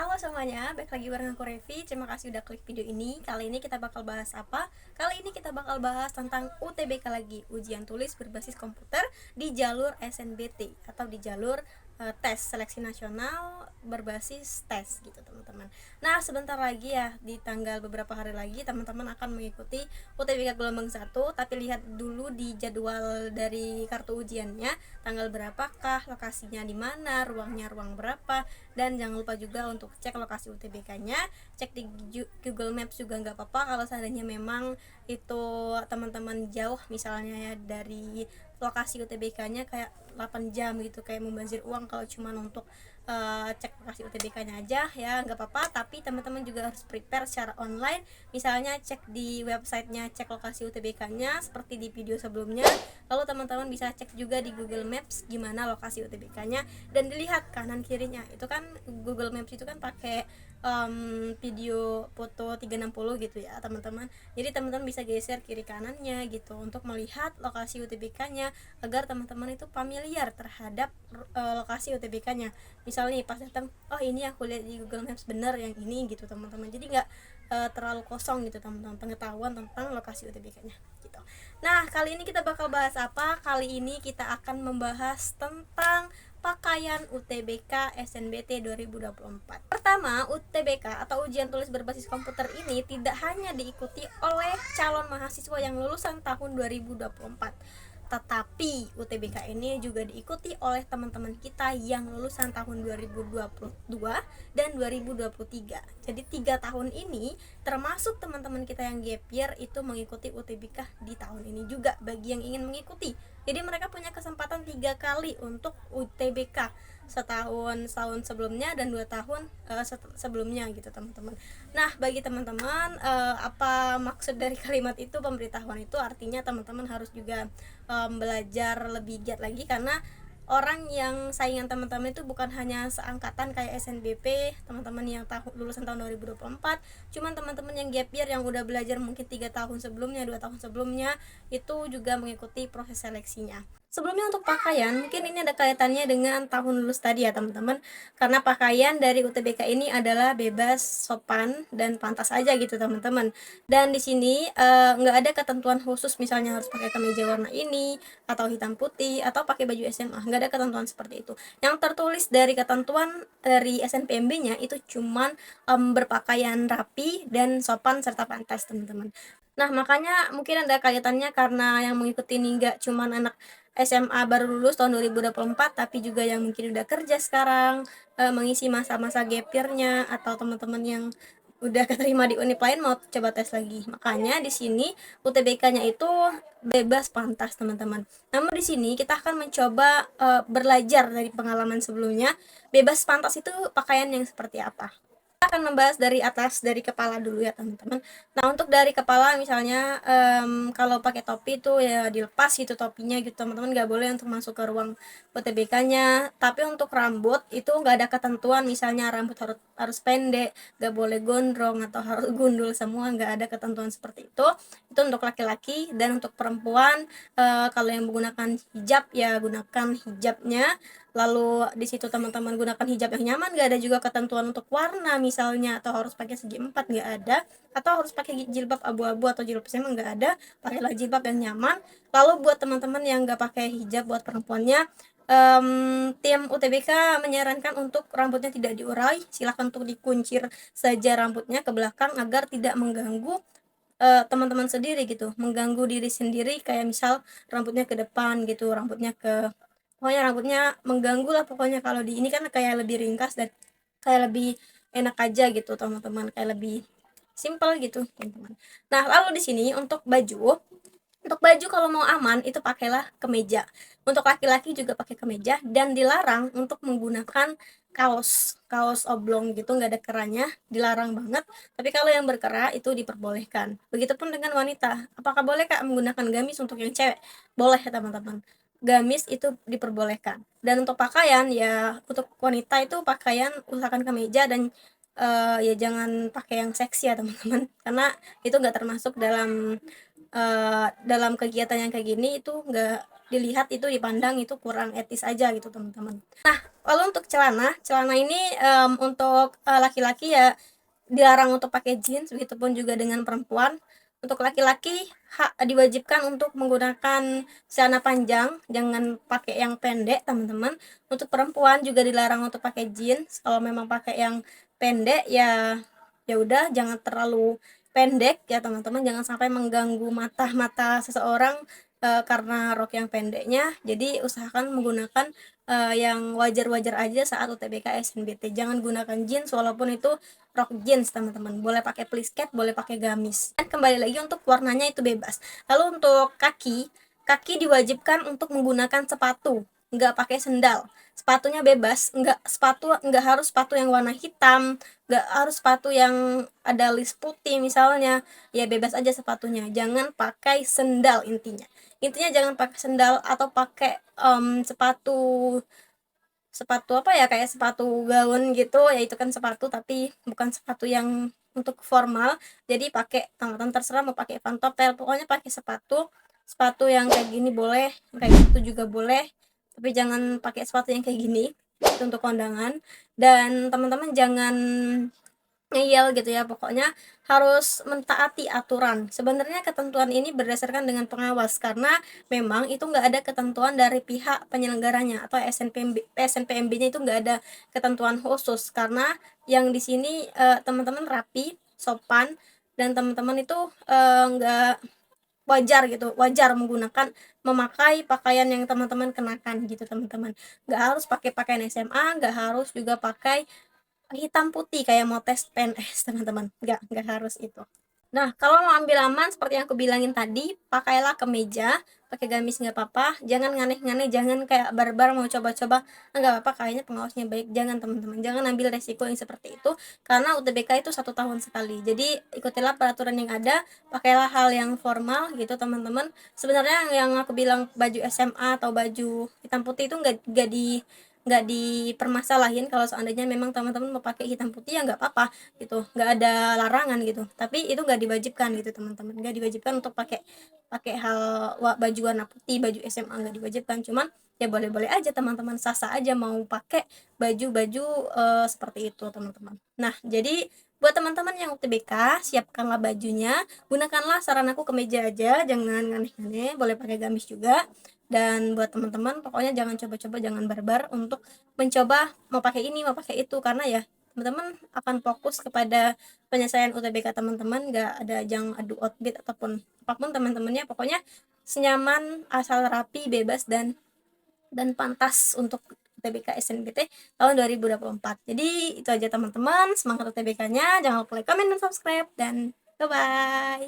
Halo semuanya, balik lagi bareng aku Revi. Terima kasih udah klik video ini. Kali ini kita bakal bahas apa? Kali ini kita bakal bahas tentang UTBK lagi, ujian tulis berbasis komputer di jalur SNBT atau di jalur tes seleksi nasional berbasis tes gitu teman-teman. Nah sebentar lagi ya, di tanggal beberapa hari lagi teman-teman akan mengikuti UTBK gelombang 1. Tapi lihat dulu di jadwal dari kartu ujiannya, tanggal berapakah, lokasinya di mana, ruangnya ruang berapa, dan jangan lupa juga untuk cek lokasi UTBK-nya, cek di Google Maps juga nggak apa-apa kalau seandainya memang itu teman-teman jauh, misalnya ya dari lokasi UTBK-nya kayak 8 jam gitu, kayak membazir uang kalau cuma untuk cek lokasi UTBK-nya aja ya nggak apa-apa. Tapi teman-teman juga harus prepare secara online, misalnya cek di websitenya, cek lokasi UTBK-nya seperti di video sebelumnya. Lalu teman-teman bisa cek juga di Google Maps gimana lokasi UTBK-nya, dan dilihat kanan kirinya. Itu kan Google Maps itu kan pakai video foto 360 gitu ya teman-teman. Jadi teman-teman bisa geser kiri kanannya gitu untuk melihat lokasi UTBK-nya, agar teman-teman itu familiar terhadap lokasi UTBK-nya. Misalnya pas datang, oh ini aku lihat di Google Maps bener yang ini gitu teman-teman. Jadi nggak terlalu kosong gitu teman-teman pengetahuan tentang lokasi UTBK-nya gitu. Nah kali ini kita bakal bahas apa? Kali ini kita akan membahas tentang pakaian UTBK SNBT 2024. Pertama, UTBK atau ujian tulis berbasis komputer ini tidak hanya diikuti oleh calon mahasiswa yang lulusan tahun 2024, tetapi UTBK ini juga diikuti oleh teman-teman kita yang lulusan tahun 2022 dan 2023. Jadi 3 tahun ini termasuk teman-teman kita yang gap year itu mengikuti UTBK di tahun ini juga bagi yang ingin mengikuti. Jadi mereka punya kesempatan 3 kali untuk UTBK, setahun sebelumnya dan 2 tahun sebelumnya gitu teman-teman. Nah bagi teman-teman, apa maksud dari kalimat itu, pemberitahuan itu artinya teman-teman harus juga belajar lebih giat lagi, karena orang yang saingan teman-teman itu bukan hanya seangkatan kayak SNBP, teman-teman yang lulusan tahun 2024, cuman teman-teman yang gap year yang udah belajar mungkin 3 tahun sebelumnya, 2 tahun sebelumnya itu juga mengikuti proses seleksinya. Sebelumnya untuk pakaian, mungkin ini ada kaitannya dengan tahun lulus tadi ya teman-teman, karena pakaian dari UTBK ini adalah bebas, sopan, dan pantas aja gitu teman-teman. Dan di sini nggak ada ketentuan khusus, misalnya harus pakai kemeja warna ini atau hitam putih atau pakai baju SMA, nggak ada ketentuan seperti itu. Yang tertulis dari ketentuan dari SNPMB-nya itu cuman berpakaian rapi dan sopan serta pantas teman-teman. Nah makanya mungkin ada kaitannya, karena yang mengikuti ini nggak cuman anak SMA baru lulus tahun 2024, tapi juga yang mungkin udah kerja sekarang, mengisi masa-masa gap year-nya, atau teman-teman yang udah keterima di univ lain mau coba tes lagi. Makanya di sini UTBK-nya itu bebas pantas teman-teman. Namun di sini kita akan mencoba belajar dari pengalaman sebelumnya, bebas pantas itu pakaian yang seperti apa. Kita akan membahas dari atas, dari kepala dulu ya teman-teman. Nah untuk dari kepala, misalnya kalau pakai topi itu ya dilepas gitu topinya gitu teman-teman, nggak boleh untuk masuk ke ruang UTBK-nya. Tapi untuk rambut itu nggak ada ketentuan, misalnya rambut harus pendek, nggak boleh gondrong atau harus gundul semua, nggak ada ketentuan seperti itu. Itu untuk laki-laki. Dan untuk perempuan, kalau yang menggunakan hijab ya gunakan hijabnya. Lalu di situ teman-teman gunakan hijab yang nyaman, nggak ada juga ketentuan untuk warna misalnya, atau harus pakai segi empat, nggak ada, atau harus pakai jilbab abu-abu atau jilbab SMA, nggak ada. Pakailah jilbab yang nyaman. Lalu buat teman-teman yang nggak pakai hijab, buat perempuannya, tim UTBK menyarankan untuk rambutnya tidak diurai, silahkan untuk dikuncir saja rambutnya ke belakang agar tidak mengganggu teman-teman sendiri gitu, mengganggu diri sendiri, kayak misal rambutnya ke depan gitu, pokoknya rambutnya mengganggu lah pokoknya. Kalau di ini kan kayak lebih ringkas dan kayak lebih enak aja gitu teman-teman, kayak lebih simple gitu teman-teman. Nah lalu di sini untuk baju kalau mau aman itu pakailah kemeja. Untuk laki-laki juga pakai kemeja, dan dilarang untuk menggunakan kaos kaos oblong gitu, nggak ada kerahnya, dilarang banget. Tapi kalau yang berkerah itu diperbolehkan. Begitupun dengan wanita, apakah boleh kak menggunakan gamis untuk yang cewek? Boleh ya teman-teman, gamis itu diperbolehkan. Dan untuk pakaian ya, untuk wanita itu pakaian usahakan kemeja, dan ya jangan pakai yang seksi ya teman-teman, karena itu nggak termasuk dalam kegiatan yang kayak gini, itu nggak dilihat, itu dipandang itu kurang etis aja gitu teman-teman. Nah, lalu untuk celana ini untuk laki-laki ya dilarang untuk pakai jeans, begitupun juga dengan perempuan. Untuk laki-laki diwajibkan untuk menggunakan celana panjang, jangan pakai yang pendek teman-teman. Untuk perempuan juga dilarang untuk pakai jeans. Kalau memang pakai yang pendek ya ya udah jangan terlalu pendek ya teman-teman, jangan sampai mengganggu mata seseorang karena rok yang pendeknya. Jadi usahakan menggunakan yang wajar-wajar aja saat UTBK SNBT. Jangan gunakan jeans walaupun itu rok jeans teman-teman, boleh pakai plisket, boleh pakai gamis. Dan kembali lagi untuk warnanya itu bebas. Lalu untuk kaki diwajibkan untuk menggunakan sepatu, nggak pakai sendal. Sepatunya bebas, nggak harus sepatu yang warna hitam, nggak harus sepatu yang ada list putih misalnya, ya bebas aja sepatunya, jangan pakai sendal. Intinya jangan pakai sendal atau pakai sepatu sepatu apa ya, kayak sepatu gaun gitu ya, itu kan sepatu tapi bukan sepatu yang untuk formal. Jadi pakai teman-teman terserah mau pakai pantopel, pokoknya pakai sepatu sepatu yang kayak gini boleh, kayak gitu juga boleh, tapi jangan pakai sepatu yang kayak gini, itu untuk kondangan. Dan teman-teman jangan ngeyel gitu ya, pokoknya harus mentaati aturan. Sebenarnya ketentuan ini berdasarkan dengan pengawas, karena memang itu nggak ada ketentuan dari pihak penyelenggaranya atau SNPMB-nya, itu nggak ada ketentuan khusus, karena yang di sini teman-teman rapi, sopan, dan teman-teman itu nggak wajar memakai pakaian yang teman-teman kenakan gitu teman-teman. Nggak harus pakai pakaian SMA, nggak harus juga pakai hitam putih kayak mau tes PNS teman-teman, nggak harus itu. Nah, kalau mau ambil aman seperti yang aku bilangin tadi, pakailah kemeja, pakai gamis nggak apa-apa, jangan nganeh-nganeh, jangan kayak barbar mau coba-coba. Nggak apa-apa, kayaknya pengawasnya baik, jangan teman-teman, jangan ambil resiko yang seperti itu, karena UTBK itu 1 tahun sekali. Jadi ikutilah peraturan yang ada, pakailah hal yang formal gitu teman-teman. Sebenarnya yang aku bilang baju SMA atau baju hitam putih itu nggak dipermasalahin. Kalau seandainya memang teman-teman mau pakai hitam putih ya nggak apa-apa gitu, nggak ada larangan gitu, tapi itu nggak diwajibkan gitu teman-teman, nggak diwajibkan untuk pakai pakai baju warna putih, baju SMA nggak diwajibkan. Cuman ya boleh-boleh aja teman-teman, sah-sah aja mau pakai baju-baju seperti itu teman-teman. Nah, jadi buat teman-teman yang UTBK, siapkanlah bajunya, gunakanlah saran aku kemeja aja, jangan aneh-aneh, boleh pakai gamis juga. Dan buat teman-teman pokoknya jangan coba-coba, jangan barbar untuk mencoba mau pakai ini mau pakai itu, karena ya teman-teman akan fokus kepada penyelesaian UTBK teman-teman, nggak ada yang adu outfit ataupun apapun teman-temannya, pokoknya senyaman, asal rapi, bebas, dan pantas untuk UTBK SNBT tahun 2024. Jadi itu aja teman-teman, semangat UTBK-nya, jangan lupa like, comment, dan subscribe, dan bye-bye.